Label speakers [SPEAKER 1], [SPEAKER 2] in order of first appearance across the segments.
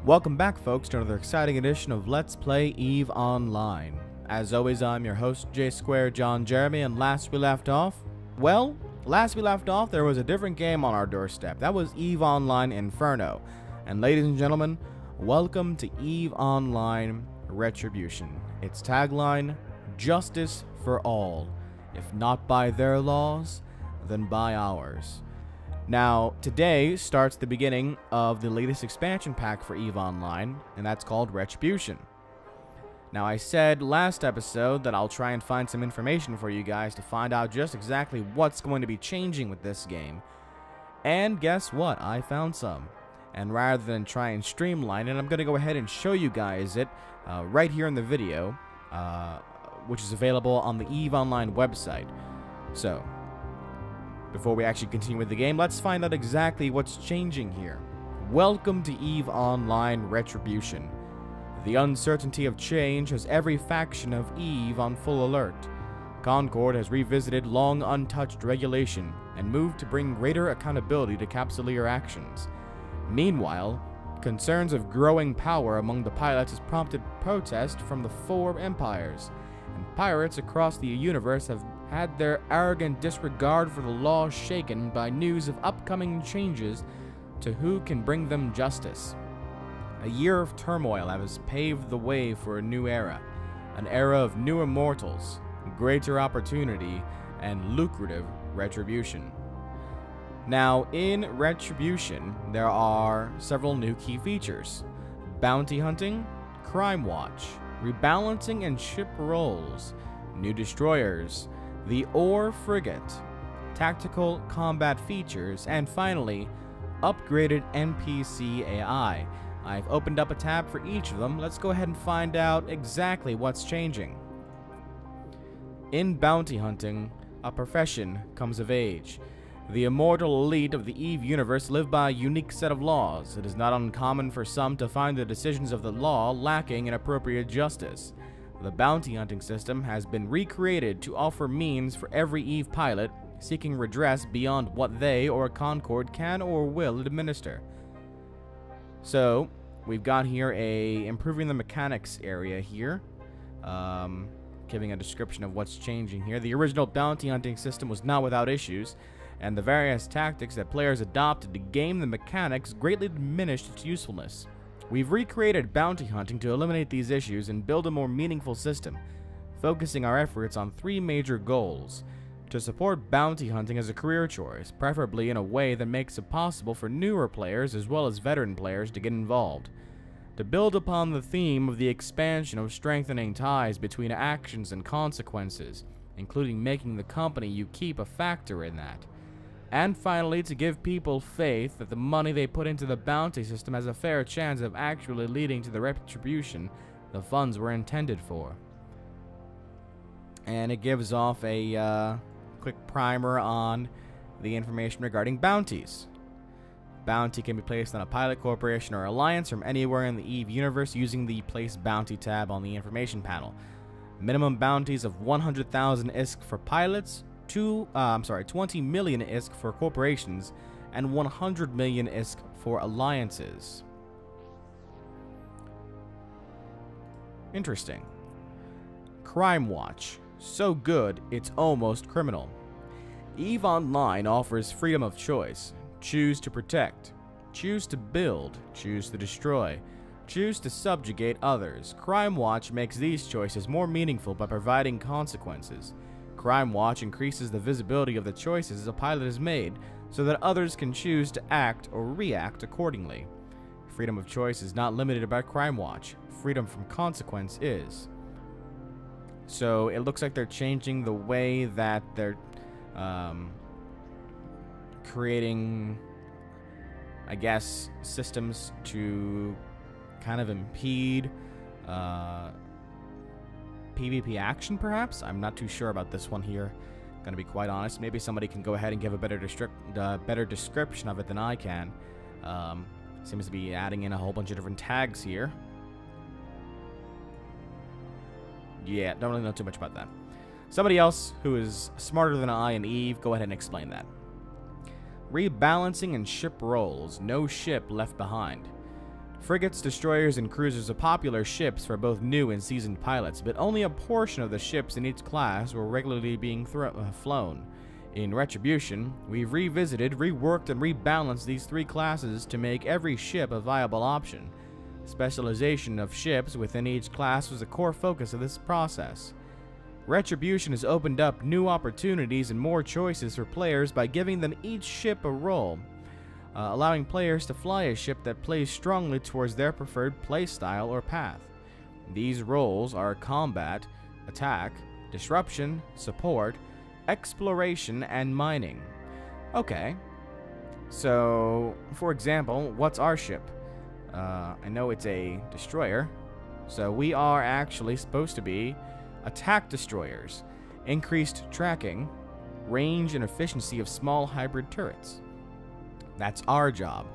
[SPEAKER 1] Welcome back, folks, to another exciting edition of Let's Play EVE Online. As always, I'm your host, J Square John Jeremy, and last we left off, there was a different game on our doorstep. That was EVE Online Inferno. And ladies and gentlemen, welcome to EVE Online Retribution. Its tagline, Justice for All. If not by their laws, then by ours. Now, today starts the beginning of the latest expansion pack for EVE Online, and that's called Retribution. Now, I said last episode that I'll try and find some information for you guys to find out just exactly what's going to be changing with this game. And guess what? I found some. And rather than try and streamline it, I'm going to go ahead and show you guys it right here in the video, which is available on the EVE Online website. So, before we actually continue with the game, let's find out exactly what's changing here. Welcome to EVE Online Retribution. The uncertainty of change has every faction of EVE on full alert. Concord has revisited long untouched regulation and moved to bring greater accountability to Capsuleer actions. Meanwhile, concerns of growing power among the pilots has prompted protest from the four empires, and pirates across the universe have had their arrogant disregard for the law shaken by news of upcoming changes to who can bring them justice. A year of turmoil has paved the way for a new era, an era of new immortals, greater opportunity, and lucrative retribution. Now, in Retribution, there are several new key features: bounty hunting, crime watch, rebalancing and ship roles, new destroyers, the ore frigate, tactical combat features, and finally, upgraded NPC AI. I've opened up a tab for each of them. Let's go ahead and find out exactly what's changing. In bounty hunting, a profession comes of age. The immortal elite of the EVE universe live by a unique set of laws. It is not uncommon for some to find the decisions of the law lacking in appropriate justice. The bounty hunting system has been recreated to offer means for every EVE pilot seeking redress beyond what they or Concord can or will administer. So, we've got here a improving the mechanics area here, giving a description of what's changing here. The original bounty hunting system was not without issues, and the various tactics that players adopted to game the mechanics greatly diminished its usefulness. We've recreated bounty hunting to eliminate these issues and build a more meaningful system, focusing our efforts on three major goals: to support bounty hunting as a career choice, preferably in a way that makes it possible for newer players as well as veteran players to get involved; to build upon the theme of the expansion of strengthening ties between actions and consequences, including making the company you keep a factor in that; and finally, to give people faith that the money they put into the bounty system has a fair chance of actually leading to the retribution the funds were intended for. And it gives off a quick primer on the information regarding bounties. Bounty can be placed on a pilot, corporation, or alliance from anywhere in the EVE universe using the Place Bounty tab on the information panel. Minimum bounties of 100,000 ISK for pilots, 20 million ISK for corporations, and 100 million ISK for alliances. Interesting. Crime Watch. So good, it's almost criminal. EVE Online offers freedom of choice. Choose to protect. Choose to build. Choose to destroy. Choose to subjugate others. Crime Watch makes these choices more meaningful by providing consequences. Crime Watch increases the visibility of the choices a pilot has made so that others can choose to act or react accordingly. Freedom of choice is not limited by Crime Watch. Freedom from consequence is. So it looks like they're changing the way that they're creating, I guess, systems to kind of impede PvP action, perhaps? I'm not too sure about this one here. Gonna be quite honest. Maybe somebody can go ahead and give a better description of it than I can. Seems to be adding in a whole bunch of different tags here. Yeah, don't really know too much about that. Somebody else who is smarter than I and EVE, go ahead and explain that. Rebalancing and ship roles. No ship left behind. Frigates, destroyers, and cruisers are popular ships for both new and seasoned pilots, but only a portion of the ships in each class were regularly being flown. In Retribution, we've revisited, reworked, and rebalanced these three classes to make every ship a viable option. Specialization of ships within each class was a core focus of this process. Retribution has opened up new opportunities and more choices for players by giving them each ship a role, allowing players to fly a ship that plays strongly towards their preferred playstyle or path. These roles are combat, attack, disruption, support, exploration, and mining. Okay, so for example, what's our ship? I know it's a destroyer, so we are actually supposed to be attack destroyers, increased tracking, range and efficiency of small hybrid turrets. That's our job.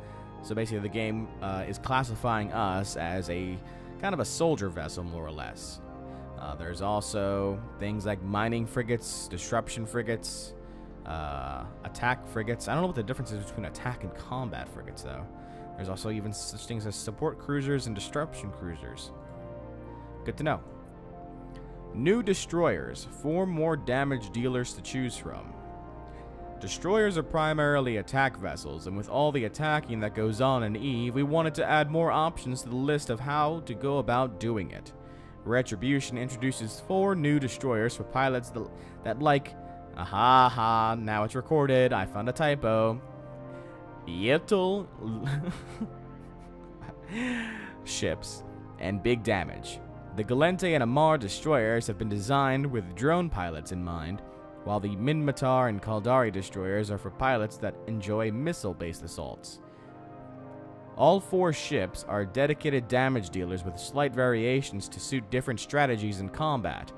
[SPEAKER 1] So basically the game is classifying us as a kind of a soldier vessel, more or less. There's also things like mining frigates, disruption frigates, attack frigates. I don't know what the difference is between attack and combat frigates, though. There's also even such things as support cruisers and disruption cruisers. Good to know. New destroyers, 4 more damage dealers to choose from. Destroyers are primarily attack vessels, and with all the attacking that goes on in EVE, we wanted to add more options to the list of how to go about doing it. Retribution introduces 4 new destroyers for pilots that like, now it's recorded, I found a typo, Yetl ships and big damage. The Galente and Amar destroyers have been designed with drone pilots in mind, while the Minmatar and Caldari destroyers are for pilots that enjoy missile-based assaults. All 4 ships are dedicated damage dealers with slight variations to suit different strategies in combat.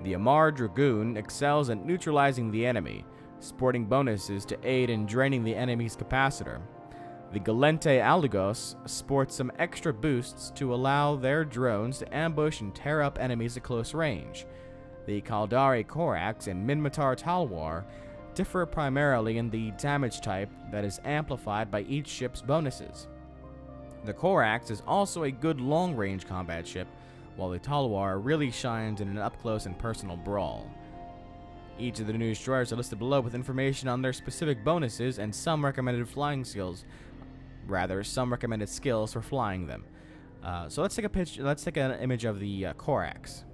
[SPEAKER 1] The Amar Dragoon excels at neutralizing the enemy, sporting bonuses to aid in draining the enemy's capacitor. The Galente Alugos sports some extra boosts to allow their drones to ambush and tear up enemies at close range. The Caldari Corax and Minmatar Talwar differ primarily in the damage type that is amplified by each ship's bonuses. The Corax is also a good long-range combat ship, while the Talwar really shines in an up-close and personal brawl. Each of the new destroyers are listed below with information on their specific bonuses and some recommended skills for flying them. So let's take a picture. Let's take an image of the Corax.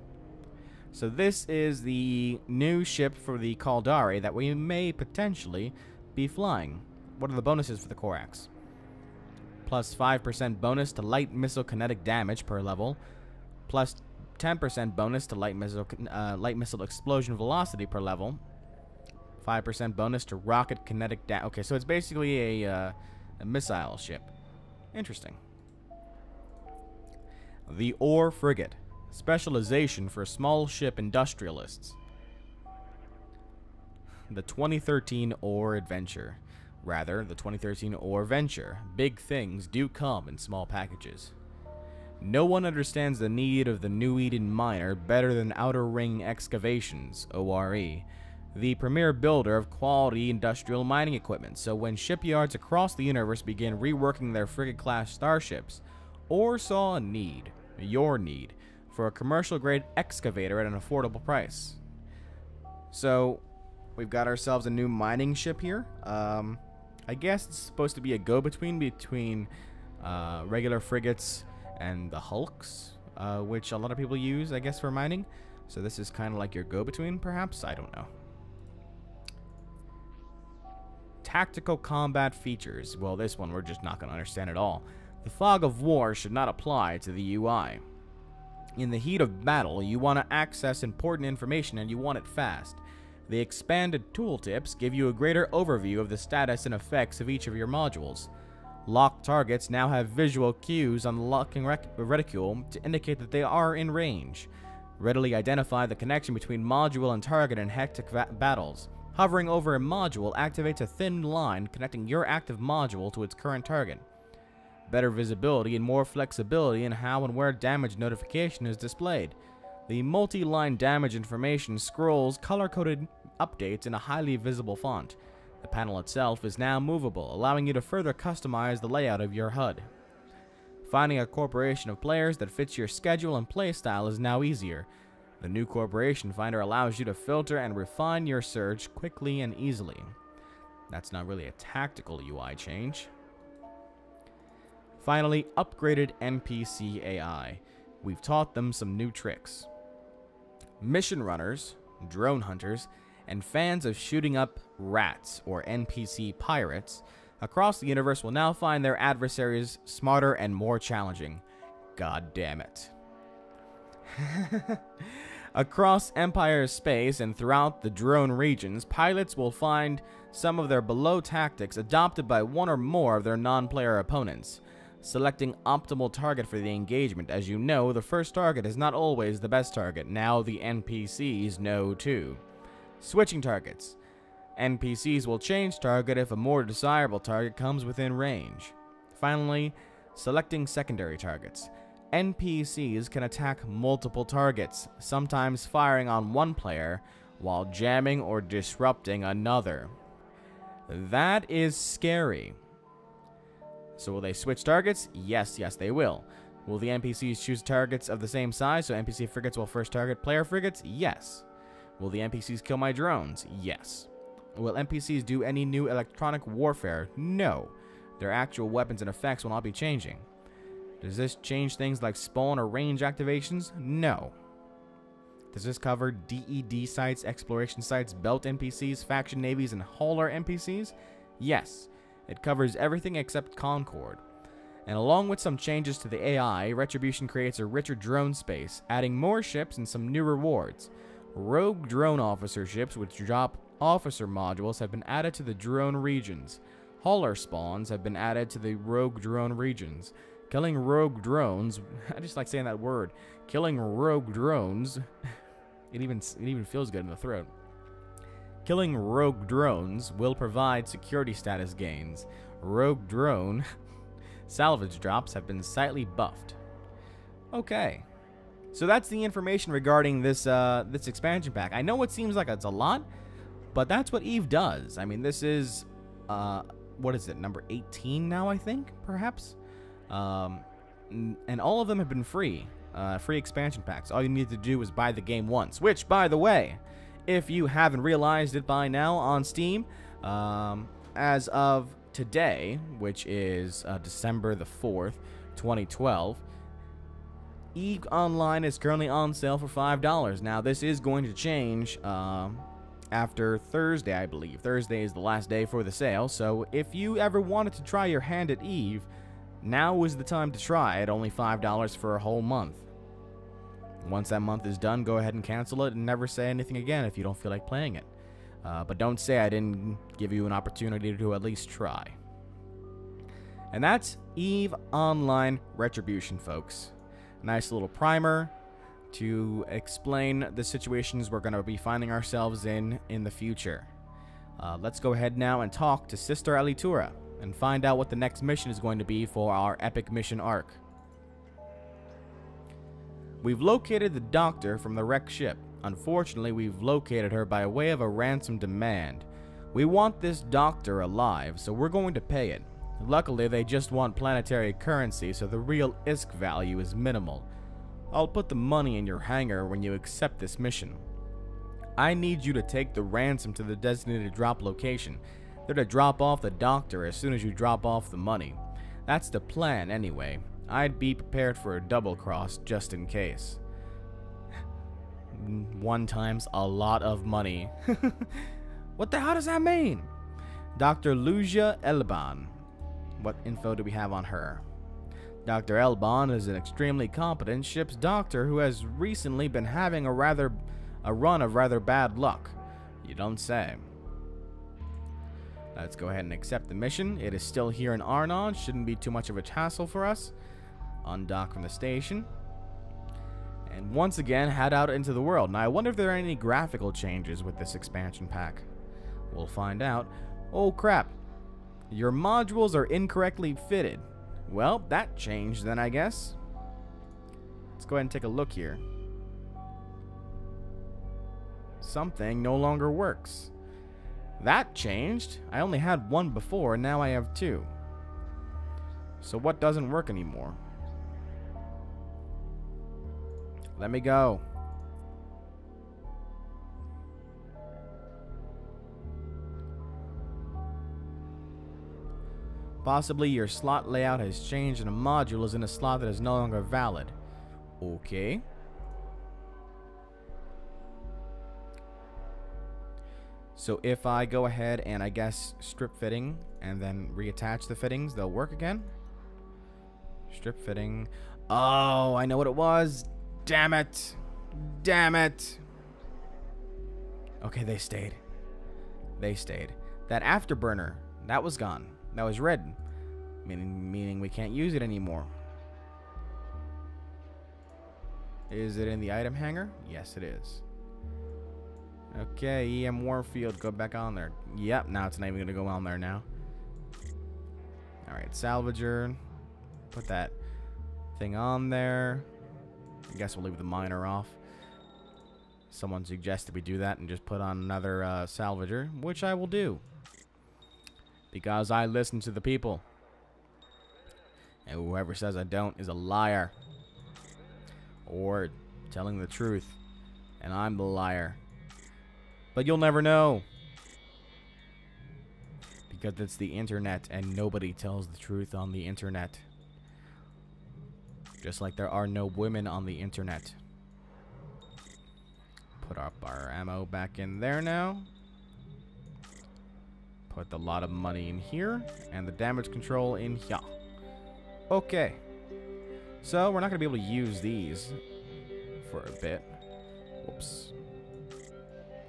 [SPEAKER 1] So this is the new ship for the Caldari that we may potentially be flying. What are the bonuses for the Corax? Plus 5% bonus to light missile kinetic damage per level, plus 10% bonus to light missile explosion velocity per level, 5% bonus to rocket kinetic damage. Okay, so it's basically a missile ship. Interesting. The Ore Frigate. Specialization for small ship industrialists. The 2013 Ore Adventure. Rather, the 2013 Ore Venture. Big things do come in small packages. No one understands the need of the New Eden miner better than Outer Ring Excavations, ORE, the premier builder of quality industrial mining equipment. So when shipyards across the universe began reworking their frigate-class starships, ORE saw a need, your need, for a commercial-grade excavator at an affordable price. So we've got ourselves a new mining ship here. I guess it's supposed to be a go-between between regular frigates and the hulks, which a lot of people use, I guess, for mining. So this is kind of like your go-between, perhaps? I don't know. Tactical combat features. Well, this one we're just not going to understand at all. The fog of war should not apply to the UI. In the heat of battle, you want to access important information and you want it fast. The expanded tooltips give you a greater overview of the status and effects of each of your modules. Locked targets now have visual cues on the locking reticule to indicate that they are in range. Readily identify the connection between module and target in hectic battles. Hovering over a module activates a thin line connecting your active module to its current target. Better visibility and more flexibility in how and where damage notification is displayed. The multi-line damage information scrolls color-coded updates in a highly visible font. The panel itself is now movable, allowing you to further customize the layout of your HUD. Finding a corporation of players that fits your schedule and playstyle is now easier. The new corporation finder allows you to filter and refine your search quickly and easily. That's not really a tactical UI change. Finally, upgraded NPC AI. We've taught them some new tricks. Mission runners, drone hunters, and fans of shooting up rats, or NPC pirates, across the universe will now find their adversaries smarter and more challenging. God damn it. Across Empire's space and throughout the drone regions, pilots will find some of their below tactics adopted by one or more of their non-player opponents. Selecting optimal target for the engagement. As you know, the first target is not always the best target. Now the NPCs know too. Switching targets. NPCs will change target if a more desirable target comes within range. Finally, selecting secondary targets. NPCs can attack multiple targets, sometimes firing on one player while jamming or disrupting another. That is scary. So will they switch targets? Yes, they will. Will the NPCs choose targets of the same size, so NPC frigates will first target player frigates? Yes. Will the NPCs kill my drones? Yes. Will NPCs do any new electronic warfare? No. Their actual weapons and effects will not be changing. Does this change things like spawn or range activations? No. Does this cover DED sites, exploration sites, belt NPCs, faction navies, and hauler NPCs? Yes. It covers everything except Concord. And along with some changes to the AI, Retribution creates a richer drone space, adding more ships and some new rewards. Rogue drone officer ships, which drop officer modules, have been added to the drone regions. Hauler spawns have been added to the rogue drone regions. Killing rogue drones, I just like saying that word. Killing rogue drones, it even feels good in the throat. Killing rogue drones will provide security status gains. Rogue drone salvage drops have been slightly buffed. Okay. So that's the information regarding this this expansion pack. I know it seems like it's a lot, but that's what EVE does. I mean, this is what is it, number 18 now, I think, perhaps? And all of them have been free. Free expansion packs. All you need to do is buy the game once, which, by the way, if you haven't realized it by now, on Steam, as of today, which is December the 4th, 2012, EVE Online is currently on sale for $5. Now, this is going to change after Thursday, I believe. Thursday is the last day for the sale, so if you ever wanted to try your hand at EVE, now is the time to try at only $5 for a whole month. Once that month is done, go ahead and cancel it and never say anything again if you don't feel like playing it. But don't say I didn't give you an opportunity to at least try. And that's EVE Online Retribution, folks. Nice little primer to explain the situations we're going to be finding ourselves in the future. Let's go ahead now and talk to Sister Alitura and find out what the next mission is going to be for our epic mission arc. We've located the doctor from the wrecked ship. Unfortunately, we've located her by way of a ransom demand. We want this doctor alive, so we're going to pay it. Luckily, they just want planetary currency, so the real ISK value is minimal. I'll put the money in your hangar when you accept this mission. I need you to take the ransom to the designated drop location. They're to drop off the doctor as soon as you drop off the money. That's the plan anyway. I'd be prepared for a double cross just in case. One time's a lot of money. What the hell does that mean? Dr. Lucia Elban. What info do we have on her? Dr. Elban is an extremely competent ship's doctor who has recently been having a run of rather bad luck. You don't say. Let's go ahead and accept the mission. It is still here in Arnon. Shouldn't be too much of a hassle for us. Undock from the station. And once again, head out into the world. Now, I wonder if there are any graphical changes with this expansion pack. We'll find out. Oh, crap. Your modules are incorrectly fitted. Well, that changed then, I guess. Let's go ahead and take a look here. Something no longer works. That changed. I only had one before, and now I have two. So what doesn't work anymore? Let me go. Possibly your slot layout has changed and a module is in a slot that is no longer valid. Okay. So if I go ahead and I guess strip fitting and then reattach the fittings, they'll work again. Strip fitting. Oh, I know what it was. Damn it. Damn it. Okay, they stayed. They stayed. That afterburner, that was gone. That was red, meaning we can't use it anymore. Is it in the item hanger? Yes, it is. Okay, EM Warfield, go back on there. Yep, now it's not even going to go on there now. Alright, Salvager. Put that thing on there. I guess we'll leave the miner off. Someone suggested we do that and just put on another Salvager, which I will do. Because I listen to the people. And whoever says I don't is a liar. Or telling the truth. And I'm the liar. But you'll never know. Because it's the internet and nobody tells the truth on the internet. Just like there are no women on the internet. Put up our ammo back in there now. Put a lot of money in here. And the damage control in here. Okay. So we're not going to be able to use these for a bit. Whoops.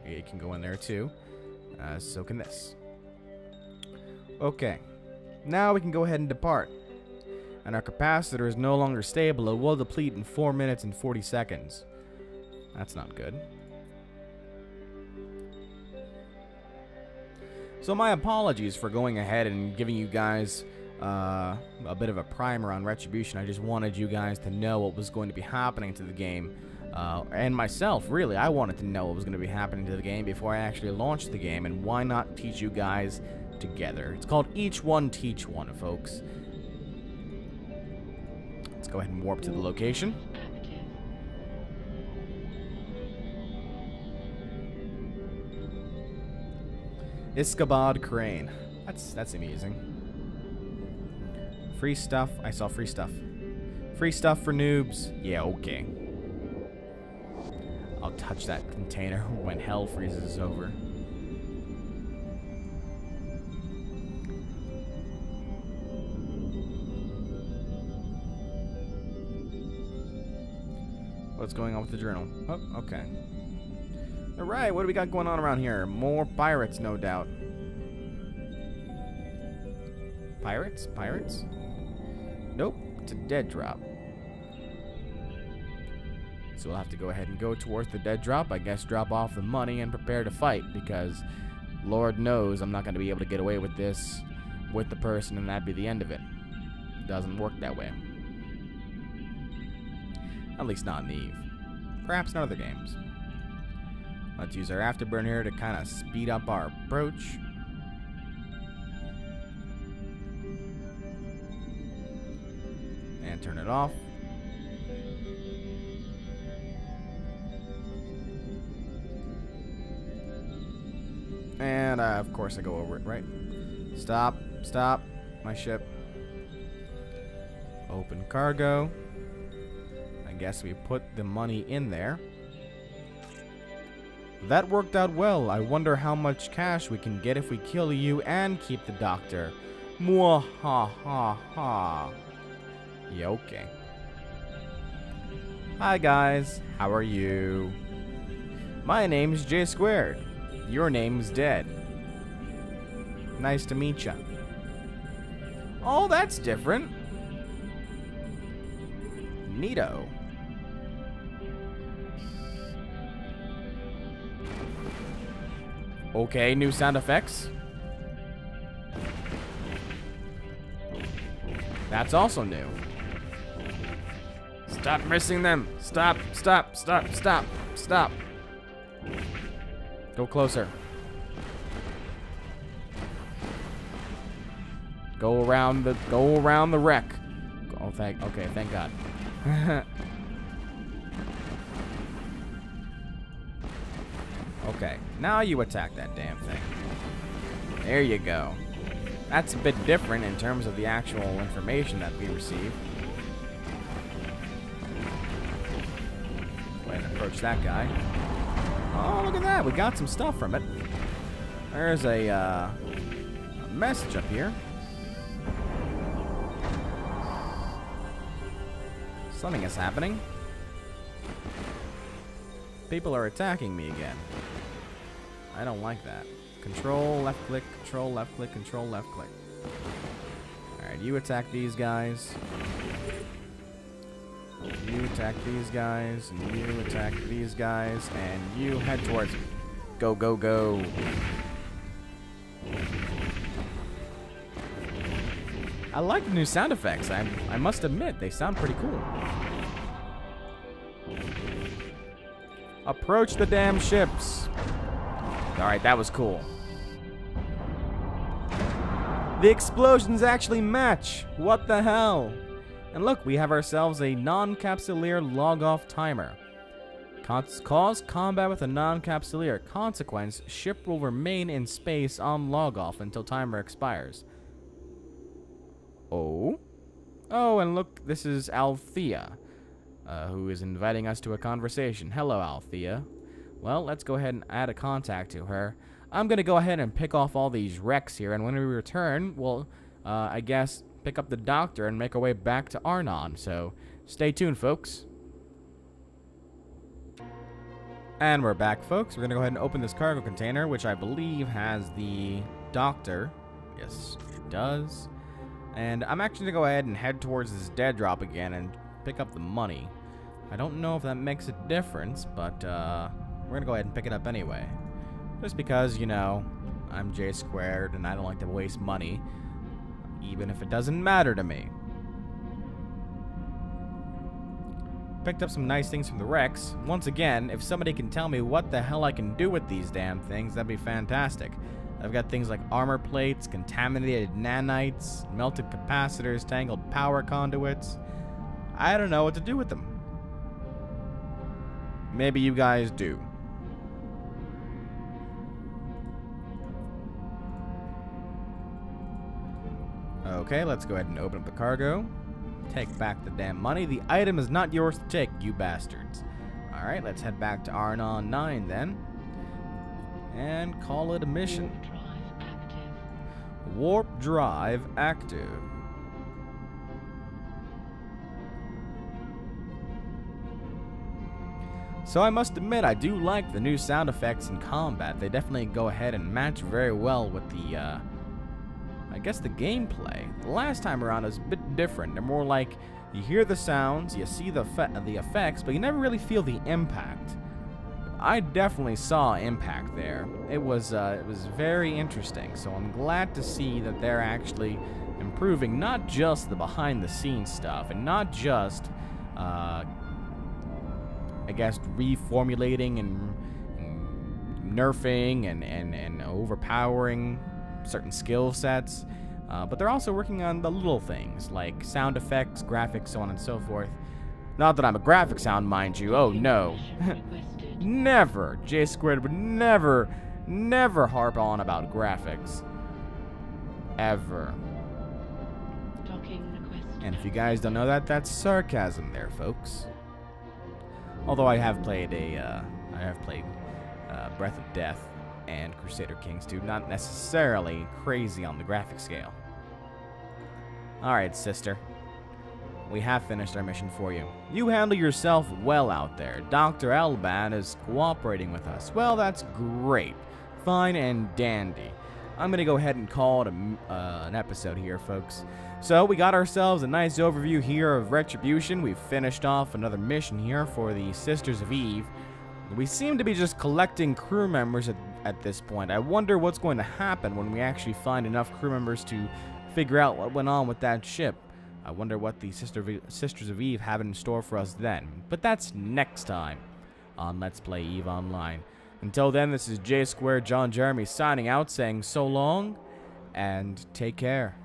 [SPEAKER 1] It can go in there too. So can this. Okay. Now we can go ahead and depart. And our capacitor is no longer stable. It will deplete in 4 minutes and 40 seconds. That's not good. So my apologies for going ahead and giving you guys a bit of a primer on Retribution. I just wanted you guys to know what was going to be happening to the game. And myself, really, I wanted to know what was going to be happening to the game before I actually launched the game. And why not teach you guys together? It's called Each One Teach One, folks. Let's go ahead and warp to the location. Iskabad Crane. That's amusing. Free stuff. I saw free stuff. Free stuff for noobs. Yeah, okay. I'll touch that container when hell freezes over. What's going on with the journal? Oh, okay. Alright, what do we got going on around here? More pirates, no doubt. Pirates? Pirates? Nope, it's a dead drop. So we'll have to go ahead and go towards the dead drop. I guess drop off the money and prepare to fight, because Lord knows I'm not going to be able to get away with this with the person and that'd be the end of it. It doesn't work that way. At least not in Eve. Perhaps in other games. Let's use our afterburn here to kind of speed up our approach. And turn it off. And of course I go over it, right? Stop, stop, my ship. Open cargo. I guess we put the money in there. That worked out well. I wonder how much cash we can get if we kill you and keep the doctor. Mwahaha. Yeah, okay. Hi guys, how are you? My name's J Squared. Your name's Dead. Nice to meet ya. Oh, that's different. Neato. Okay, new sound effects. That's also new. Stop missing them. Stop, stop, stop, stop, stop. Go closer. Go around the wreck. Oh, thank God. Okay, now you attack that damn thing. There you go. That's a bit different in terms of the actual information that we receive. Go ahead and approach that guy. Oh, look at that. We got some stuff from it. There's a message up here. Something is happening. People are attacking me again. I don't like that. Control, left click, control, left click, control, left click. Alright, you attack these guys. You attack these guys. And you attack these guys. And you head towards me. Go, go, go. I like the new sound effects. I must admit, they sound pretty cool. Approach the damn ships. Alright, that was cool. The explosions actually match. What the hell? And look, we have ourselves a non-capsuleer log-off timer. Cause combat with a non-capsuleer. Consequence, ship will remain in space on log-off until timer expires. Oh? Oh, and look, this is Althea, who is inviting us to a conversation. Hello, Althea. Well, let's go ahead and add a contact to her. I'm going to go ahead and pick off all these wrecks here, and when we return, we'll, I guess, pick up the doctor and make our way back to Arnon. So, stay tuned, folks. And we're back, folks. We're going to go ahead and open this cargo container, which I believe has the doctor. Yes, it does. And I'm actually going to go ahead and head towards this dead drop again and pick up the money. I don't know if that makes a difference, but we're going to go ahead and pick it up anyway. Just because, you know, I'm J squared and I don't like to waste money, even if it doesn't matter to me. Picked up some nice things from the wrecks. Once again, if somebody can tell me what the hell I can do with these damn things, that'd be fantastic. I've got things like armor plates, contaminated nanites, melted capacitors, tangled power conduits. I don't know what to do with them. Maybe you guys do. Okay, let's go ahead and open up the cargo. Take back the damn money. The item is not yours to take, you bastards. Alright, let's head back to Arnon 9 then. And call it a mission. Warp drive active. So I must admit, I do like the new sound effects in combat. They definitely go ahead and match very well with the, I guess the gameplay. The last time around is a bit different. They're more like, you hear the sounds, you see the effects, but you never really feel the impact. I definitely saw impact there. It was very interesting, so I'm glad to see that they're actually improving not just the behind-the-scenes stuff, and not just, I guess, reformulating and nerfing and overpowering certain skill sets, but they're also working on the little things, like sound effects, graphics, so on and so forth. Not that I'm a graphic sound, mind you. Oh, no. Never. J squared would never harp on about graphics. Ever. And if you guys don't know that, that's sarcasm there, folks. Although I have played Breath of Death and Crusader Kings 2, not necessarily crazy on the graphic scale. Alright, sister. We have finished our mission for you. You handle yourself well out there. Dr. Elban is cooperating with us. Well, that's great. Fine and dandy. I'm going to go ahead and call it an episode here, folks. So, we got ourselves a nice overview here of Retribution. We've finished off another mission here for the Sisters of Eve. We seem to be just collecting crew members at this point. I wonder what's going to happen when we actually find enough crew members to figure out what went on with that ship. I wonder what the Sisters of Eve have in store for us then. But that's next time on Let's Play EVE Online. Until then, this is J Squared John Jeremy signing out, saying so long, and take care.